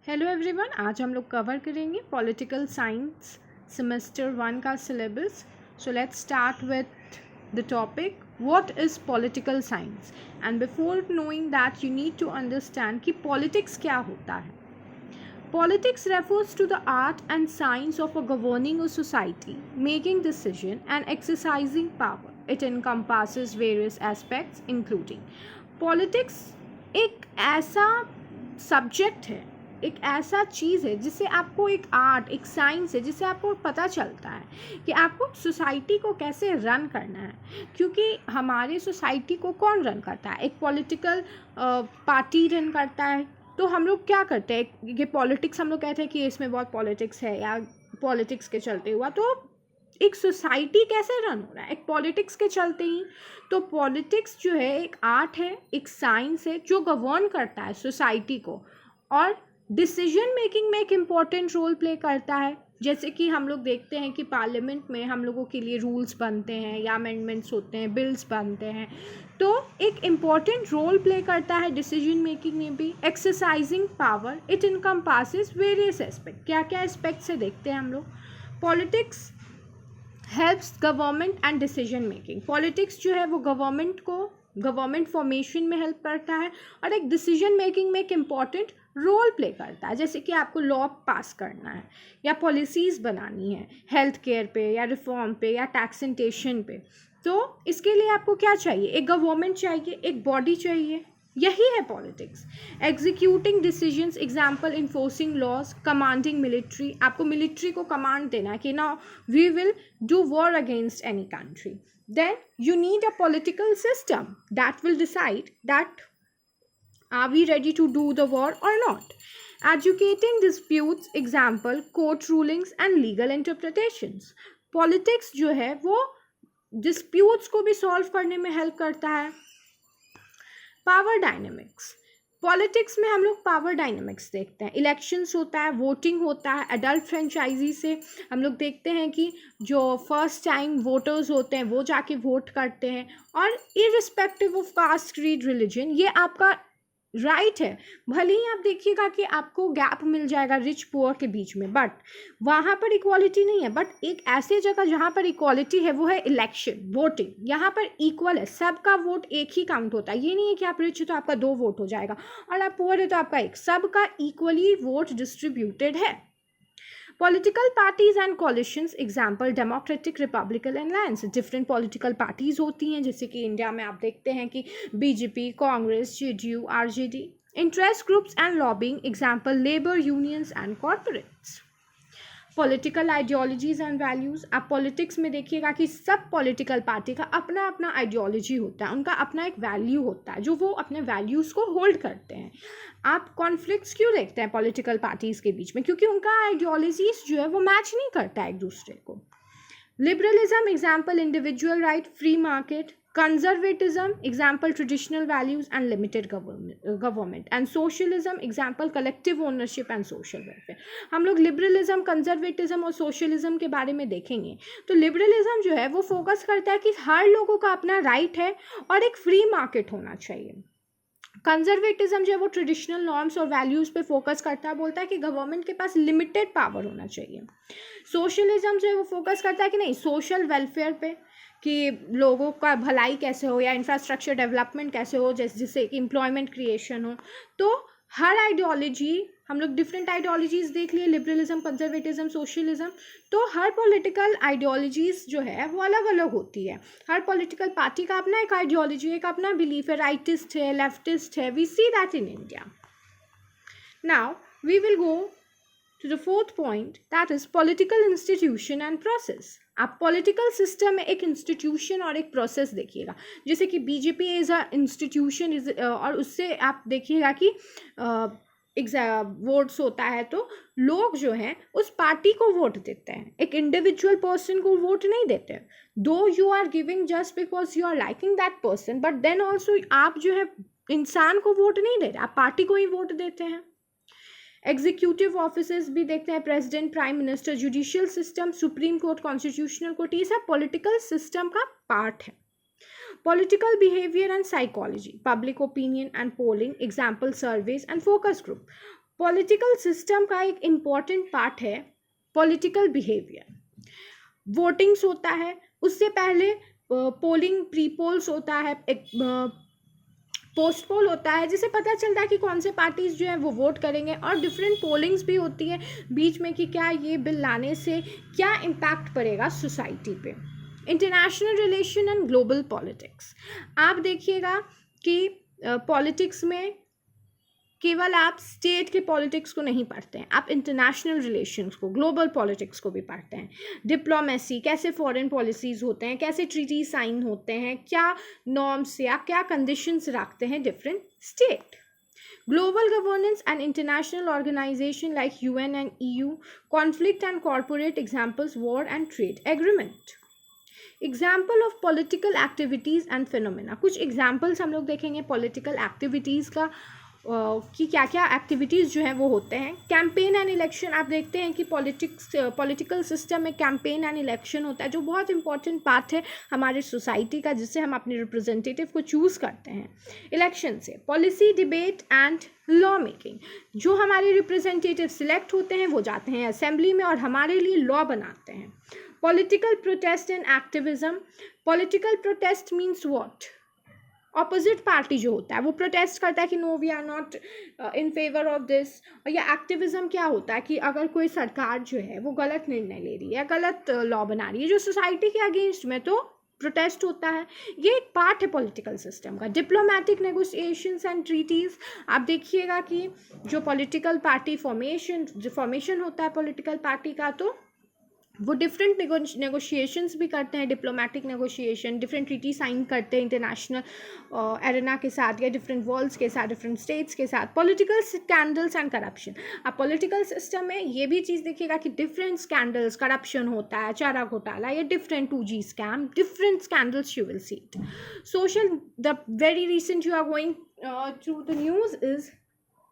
Hello everyone, आज हम लोग कवर करेंगे पॉलिटिकल साइंस सेमेस्टर 1 का सिलेबस। So let's start with the topic what is political science. And before knowing that you need to understand कि politics क्या होता है। Politics refers to the art and science of a governing a society, making decision and exercising power. It encompasses various aspects including politics एक ऐसा subject है, एक ऐसा चीज़ है जिससे आपको एक आर्ट, एक साइंस है जिससे आपको पता चलता है कि आपको सोसाइटी को कैसे रन करना है। क्योंकि हमारे सोसाइटी को कौन रन करता है? एक पॉलिटिकल पार्टी रन करता है। तो हम लोग क्या करते हैं, ये पॉलिटिक्स हम लोग कहते हैं कि इसमें बहुत पॉलिटिक्स है या पॉलिटिक्स के चलते हुआ। तो एक सोसाइटी कैसे रन हो रहा है? एक पॉलिटिक्स के चलते ही। तो पॉलिटिक्स जो है एक आर्ट है, एक साइंस है जो गवर्न करता है सोसाइटी को और डिसीजन मेकिंग में एक इम्पॉर्टेंट रोल प्ले करता है। जैसे कि हम लोग देखते हैं कि पार्लियामेंट में हम लोगों के लिए रूल्स बनते हैं या अमेंडमेंट्स होते हैं, बिल्स बनते हैं। तो एक इम्पॉर्टेंट रोल प्ले करता है डिसीजन मेकिंग में भी। Exercising power, it encompasses various aspect. क्या क्या एस्पेक्ट से देखते हैं हम लोग? Politics helps government and decision making. Politics जो है वो गवर्नमेंट फॉर्मेशन में हेल्प करता है और एक डिसीजन मेकिंग में एक इम्पॉर्टेंट रोल प्ले करता है। जैसे कि आपको लॉ पास करना है या पॉलिसीज़ बनानी है हेल्थ केयर पे या रिफॉर्म पे या टैक्सेशन पे। तो इसके लिए आपको क्या चाहिए? एक गवर्नमेंट चाहिए, एक बॉडी चाहिए। यही है politics. Executing decisions, example enforcing laws, commanding military. आपको मिलिट्री को कमांड देना है कि ना we will do war against any country. Then you need a political system that will decide that are we ready to do the war or not? Educating disputes, example court rulings and legal interpretations. Politics जो है वो disputes को भी solve करने में help करता है। Power dynamics. Politics में हम लोग पावर डायनेमिक्स देखते हैं। इलेक्शंस होता है, वोटिंग होता है, एडल्ट फ्रेंचाइजी से हम लोग देखते हैं कि जो फर्स्ट टाइम वोटर्स होते हैं वो जाके वोट करते हैं और irrespective of caste, creed, religion ये आपका राइट है। भले ही आप देखिएगा कि आपको गैप मिल जाएगा रिच पुअर के बीच में, बट वहाँ पर इक्वालिटी नहीं है। बट एक ऐसी जगह जहाँ पर इक्वालिटी है वो है इलेक्शन, वोटिंग। यहाँ पर इक्वल है, सबका वोट एक ही काउंट होता है। ये नहीं है कि आप रिच हो तो आपका 2 वोट हो जाएगा और आप पुअर है तो आपका 1। सबका इक्वली वोट डिस्ट्रीब्यूटेड है। Political parties and coalitions, example democratic, republican alliance। Different political parties होती हैं, जैसे कि इंडिया में आप देखते हैं कि BJP, Congress, JDU, RJD. Interest groups and lobbying, example labour unions and corporates. Political ideologies and values. आप पॉलिटिक्स में देखिएगा कि सब पॉलिटिकल पार्टी का अपना अपना आइडियोलॉजी होता है, उनका अपना एक वैल्यू होता है जो वो अपने वैल्यूज़ को होल्ड करते हैं। आप कॉन्फ्लिक्ट्स क्यों देखते हैं पॉलिटिकल पार्टीज़ के बीच में? क्योंकि उनका आइडियोलॉजीज जो है वो मैच नहीं करता है एक दूसरे को। Liberalism, example individual right, free market. Conservatism, example traditional values and limited government. And socialism, example collective ownership and social welfare. हम लोग लिबरलिज्म, कंजर्वेटिज्म और सोशलिज्म के बारे में देखेंगे। तो लिबरलिज्म जो है वो फोकस करता है कि हर लोगों का अपना राइट है और एक फ्री मार्केट होना चाहिए। कंजर्वेटिज्म जो है वो ट्रेडिशनल नॉर्म्स और वैल्यूज़ पे फोकस करता है, बोलता है कि गवर्नमेंट के पास लिमिटेड पावर होना चाहिए। सोशलिज्म जो है वो फोकस करता है कि नहीं, सोशल वेलफेयर पे, कि लोगों का भलाई कैसे हो या इंफ्रास्ट्रक्चर डेवलपमेंट कैसे हो, जिससे एम्प्लॉयमेंट क्रिएशन हो। तो हर आइडियोलॉजी, हम लोग डिफरेंट आइडियोलॉजीज देख लिए, लिबरलिज्म, कंजर्वेटिज्म, सोशलिज्म। तो हर पॉलिटिकल आइडियोलॉजीज जो है वो अलग अलग होती है। हर पॉलिटिकल पार्टी का अपना एक आइडियोलॉजी, एक अपना बिलीफ है। राइटिस्ट है, लेफ्टिस्ट है, we see that in India. Now we will go to the fourth point, that is political institution and process. आप पॉलिटिकल सिस्टम में एक इंस्टीट्यूशन और एक प्रोसेस देखिएगा। जैसे कि BJP is a institution is, और उससे आप देखिएगा कि वोट्स होता है तो लोग जो हैं उस पार्टी को वोट देते हैं, एक इंडिविजुअल पर्सन को वोट नहीं देते। Though you are giving just because you are liking that person, but then also आप जो है इंसान को वोट नहीं दे रहे, आप पार्टी को ही वोट देते हैं। एग्जीक्यूटिव ऑफिसेज भी देखते हैं, president, prime minister. Judicial system, supreme court, constitutional court, ये सब पॉलिटिकल सिस्टम का पार्ट है। Political behaviour and psychology, public opinion and polling, example surveys and focus group. Political system का एक इम्पॉर्टेंट पार्ट है पॉलिटिकल बिहेवियर। वोटिंग्स होता है, उससे पहले पोलिंग, प्री पोल्स होता है, एक पोस्ट पोल होता है, जिससे पता चलता है कि कौन से पार्टीज जो हैं वो वोट करेंगे, और डिफरेंट पोलिंग्स भी होती है बीच में कि क्या ये बिल लाने से क्या इम्पैक्ट पड़ेगा सोसाइटी पे। International relation and global politics, आप देखिएगा कि पॉलिटिक्स में केवल आप स्टेट के पॉलिटिक्स को नहीं पढ़ते हैं, आप इंटरनेशनल रिलेशंस को, ग्लोबल पॉलिटिक्स को भी पढ़ते हैं। डिप्लोमेसी, कैसे फॉरेन पॉलिसीज़ होते हैं, कैसे ट्रीटी साइन होते हैं, क्या नॉर्म्स या क्या कंडीशंस रखते हैं different state. Global governance and international organization like UN and EU, conflict and corporate examples, war and trade agreement. Example of political activities and phenomena, कुछ एग्जाम्पल्स हम लोग देखेंगे पॉलिटिकल एक्टिविटीज़ का कि क्या क्या एक्टिविटीज़ जो हैं वो होते हैं। कैंपेन एंड इलेक्शन, आप देखते हैं कि पॉलिटिकल सिस्टम में कैंपेन एंड इलेक्शन होता है, जो बहुत इंपॉर्टेंट पार्ट है हमारे सोसाइटी का, जिससे हम अपने रिप्रेजेंटेटिव को चूज़ करते हैं। इलेक्शन से policy, debate and law making, जो हमारे रिप्रेजेंटेटिव सिलेक्ट होते हैं वो जाते हैं असेंबली में और हमारे लिए लॉ बनाते हैं। Political protest and activism, political protest means what, opposite party जो होता है वो प्रोटेस्ट करता है कि no we are not in favour of this. और या एक्टिविज्म क्या होता है कि अगर कोई सरकार जो है वो गलत निर्णय ले रही है, गलत लॉ बना रही है जो सोसाइटी के अगेंस्ट में, तो प्रोटेस्ट होता है। ये एक पार्ट है पॉलिटिकल सिस्टम का। डिप्लोमेटिक नेगोशिएशंस एंड ट्रीटीज़, आप देखिएगा कि जो पॉलिटिकल पार्टी फॉर्मेशन होता है पॉलिटिकल पार्टी का, तो वो डिफरेंट नेगोशिएशंस भी करते हैं, diplomatic negotiation, different treaty sign करते हैं इंटरनेशनल एरेना के साथ या डिफरेंट वर्ल्ड्स के साथ, डिफरेंट स्टेट्स के साथ। पॉलिटिकल स्कैंडल्स एंड करप्शन, आप पॉलिटिकल सिस्टम में ये भी चीज़ देखिएगा कि डिफरेंट स्कैंडल्स, करप्शन होता है, चारा घोटाला या different 2G scam, different scandals you will see it. Social, the very recent you are going through the news is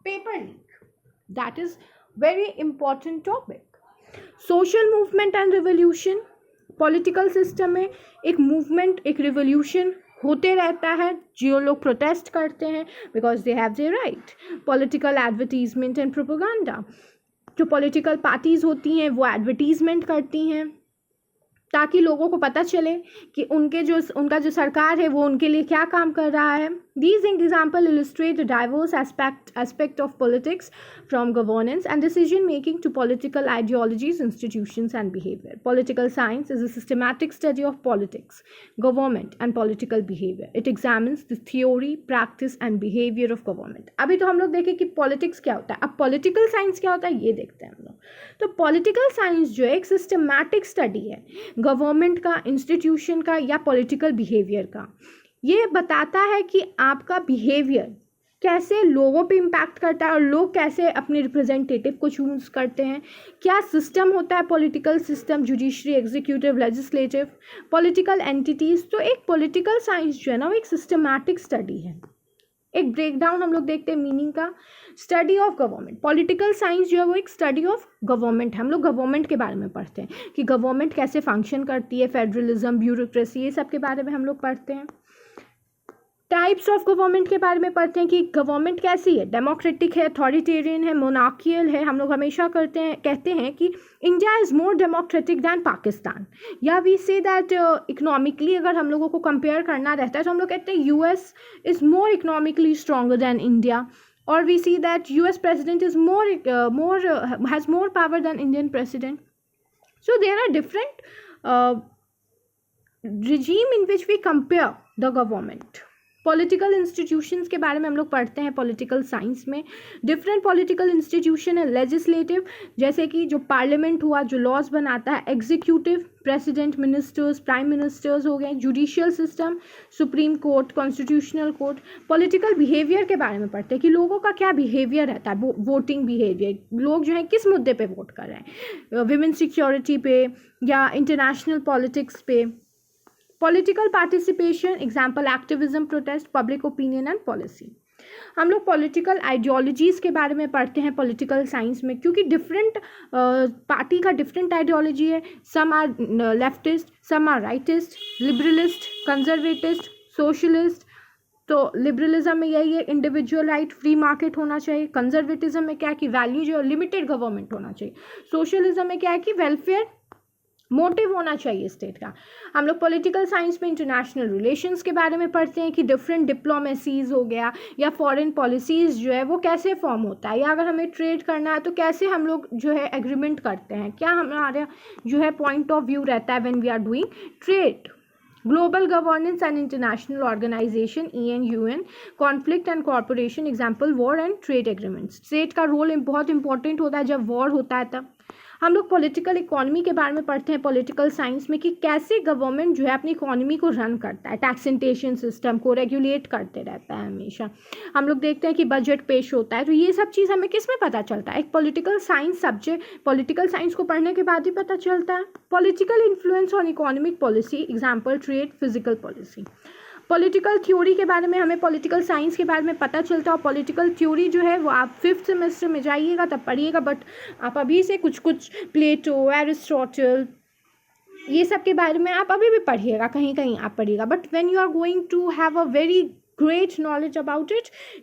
paper leak, that is very important topic. Social movement and revolution, political system में एक movement, एक revolution होते रहता है, जो लोग protest करते हैं because they have their right. Political advertisement and propaganda, जो पॉलिटिकल पार्टीज होती हैं वो एडवर्टीजमेंट करती हैं ताकि लोगों को पता चले कि उनका जो सरकार है वो उनके लिए क्या काम कर रहा है। These examples illustrate the diverse aspect of politics, from governance and decision making to political ideologies, institutions and behavior. Political science is a systematic study of politics, government and political behavior. It examines the theory, practice and behavior of government. अभी तो हम लोग देखें कि politics क्या होता है, अब political science क्या होता है ये देखते हैं हम लोग। तो political science जो है एक systematic study है गवर्नमेंट का, इंस्टीट्यूशन का या पॉलिटिकल बिहेवियर का। ये बताता है कि आपका बिहेवियर कैसे लोगों पे इम्पैक्ट करता है और लोग कैसे अपने रिप्रेजेंटेटिव को चूज करते हैं, क्या सिस्टम होता है political system, judiciary, executive, legislative, political entities. तो एक पॉलिटिकल साइंस जो है ना वो एक सिस्टमैटिक स्टडी है। एक ब्रेकडाउन हम लोग देखते हैं मीनिंग का। Study of government, political science जो है वो एक स्टडी ऑफ गवर्नमेंट है। हम लोग गवर्नमेंट के बारे में पढ़ते हैं कि गवर्नमेंट कैसे फंक्शन करती है, फेडरलिज्म, ब्यूरोक्रेसी, ये सब के बारे में हम लोग पढ़ते हैं। टाइप्स ऑफ गवर्नमेंट के बारे में पढ़ते हैं कि गवर्नमेंट कैसी है, डेमोक्रेटिक है, अथॉरिटेरियन है, मोनार्कियल है। हम लोग हमेशा कहते हैं कि India is more democratic than Pakistan, या वी से दैट इकोनॉमिकली अगर हम लोगों को कंपेयर करना रहता है तो हम लोग कहते हैं US is more economically stronger than India, or we see that US president is has more power than Indian president. So there are different regime in which we compare the government. Political institutions के बारे में हम लोग पढ़ते हैं political science में। Different political institution है, legislative जैसे कि जो पार्लियामेंट हुआ जो लॉज बनाता है, executive president, ministers, prime ministers हो गए, judicial system, supreme court, constitutional court. Political behaviour के बारे में पढ़ते हैं कि लोगों का क्या बिहेवियर रहता है, वोटिंग बिहेवियर, लोग जो है किस मुद्दे पे वोट कर रहे हैं, विमेन सिक्योरिटी पे या इंटरनेशनल पॉलिटिक्स पे। Political participation, example activism, protest, public opinion and policy. हम लोग पॉलिटिकल आइडियोलॉजीज़ के बारे में पढ़ते हैं पॉलिटिकल साइंस में, क्योंकि डिफरेंट पार्टी का डिफरेंट आइडियोलॉजी है। Some are leftist, some are rightist, liberalist, conservatist, socialist, तो लिबरलिज्म में यही है, इंडिविजुअल राइट, फ्री मार्केट होना चाहिए। कंजर्वेटिज्म में क्या है कि वैल्यू जो है लिमिटेड गवर्नमेंट होना चाहिए। सोशलिज्म में क्या है कि वेलफेयर मोटिव होना चाहिए स्टेट का। हम लोग पॉलिटिकल साइंस में इंटरनेशनल रिलेशंस के बारे में पढ़ते हैं कि डिफरेंट डिप्लोमेसीज हो गया या फॉरेन पॉलिसीज़ जो है वो कैसे फॉर्म होता है, या अगर हमें ट्रेड करना है तो कैसे हम लोग जो है एग्रीमेंट करते हैं, क्या हमारा जो है पॉइंट ऑफ व्यू रहता है when we are doing trade. Global governance and international organisation EN UN, conflict and corporation, example war and trade agreements. State का रोल बहुत इंपॉर्टेंट होता है जब वॉर होता है तब। हम लोग पॉलिटिकल इकोनॉमी के बारे में पढ़ते हैं पॉलिटिकल साइंस में कि कैसे गवर्नमेंट जो है अपनी इकोनॉमी को रन करता है, टैक्सेंटेशन सिस्टम को रेगुलेट करते रहता है हमेशा। हम लोग देखते हैं कि बजट पेश होता है, तो ये सब चीज़ हमें किस में पता चलता है, एक political science subject, political science को पढ़ने के बाद ही पता चलता है। Political influence on economic policy, example trade, physical policy. Political theory के बारे में हमें पॉलिटिकल साइंस के बारे में पता चलता है। और पॉलिटिकल थ्योरी जो है वो आप 5th सेमेस्टर में जाइएगा तब पढ़िएगा, बट आप अभी से कुछ प्लेटो, एरिस्टोटल, ये सब के बारे में आप अभी भी पढ़िएगा, कहीं कहीं आप पढ़िएगा, but when you are going to have a very great knowledge about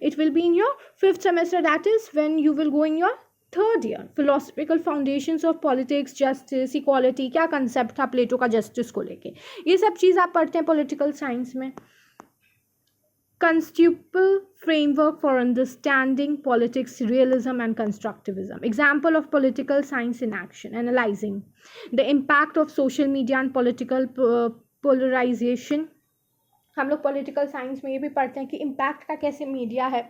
it will be in your 5th semester, that is when you will go in your 3rd year. philosophical foundations of politics, justice, equality, क्या concept था प्लेटो का justice को लेके, ये सब चीज़ आप पढ़ते हैं पॉलिटिकल साइंस में। conceptual framework for understanding politics, realism and constructivism, example of political science in action, analyzing the impact of social media and political polarization। हम लोग पॉलिटिकल साइंस में ये भी पढ़ते हैं कि इम्पैक्ट का कैसे मीडिया है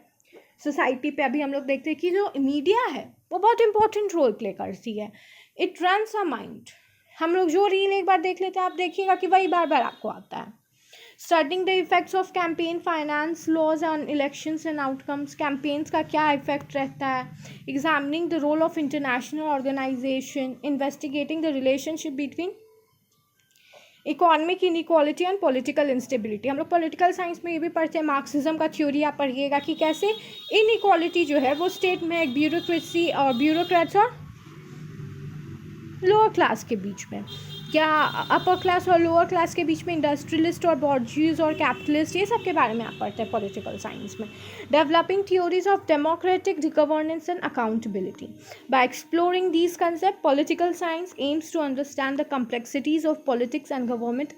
सोसाइटी पे। अभी हम लोग देखते हैं कि जो मीडिया है वो बहुत इंपॉर्टेंट रोल प्ले करती है, इट रन्स अ माइंड। हम लोग जो रील एक बार देख लेते हैं, आप देखिएगा कि वही बार बार आपको आता है। Studying the effects of campaign finance laws on elections and outcomes, campaigns का क्या इफेक्ट रहता है। Examining the role of international organisation, investigating the relationship between economic inequality and political instability. हम लोग पॉलिटिकल साइंस में ये भी पढ़ते हैं, मार्क्सिज्म का थ्योरी आप पढ़िएगा कि कैसे इनइक्वालिटी जो है वो स्टेट में एक ब्यूरोक्रेसी और ब्यूरोक्रेट्स और लोअर क्लास के बीच में, क्या अपर क्लास और लोअर क्लास के बीच में, इंडस्ट्रियलिस्ट और बॉर्जियस और कैपिटलिस्ट, ये सब के बारे में आप पढ़ते हैं पॉलिटिकल साइंस में। Developing theories of democratic governance and accountability, by exploring these concept political science aims to understand the complexities of politics and government,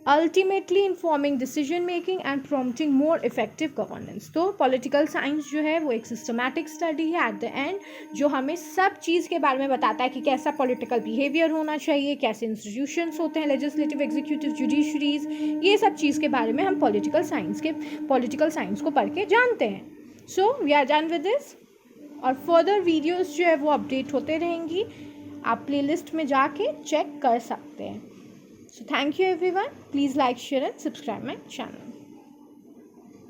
ultimately informing decision making and prompting more effective governance. तो political science जो है वो एक systematic study है at the end, जो हमें सब चीज़ के बारे में बताता है कि कैसा पॉलिटिकल बिहेवियर होना चाहिए, कैसे इंस्टीट्यूशंस होते हैं, लेजिस्लेटिव, एग्जीक्यूटिव, जुडिशरीज, ये सब चीज़ के बारे में हम पॉलिटिकल साइंस को पढ़ के जानते हैं। So we are done with this, और फर्दर वीडियोज़ जो है वो अपडेट होते रहेंगी, आप प्लेलिस्ट में जाके चेक कर सकते हैं। So thank you everyone. Please like, share and subscribe my channel.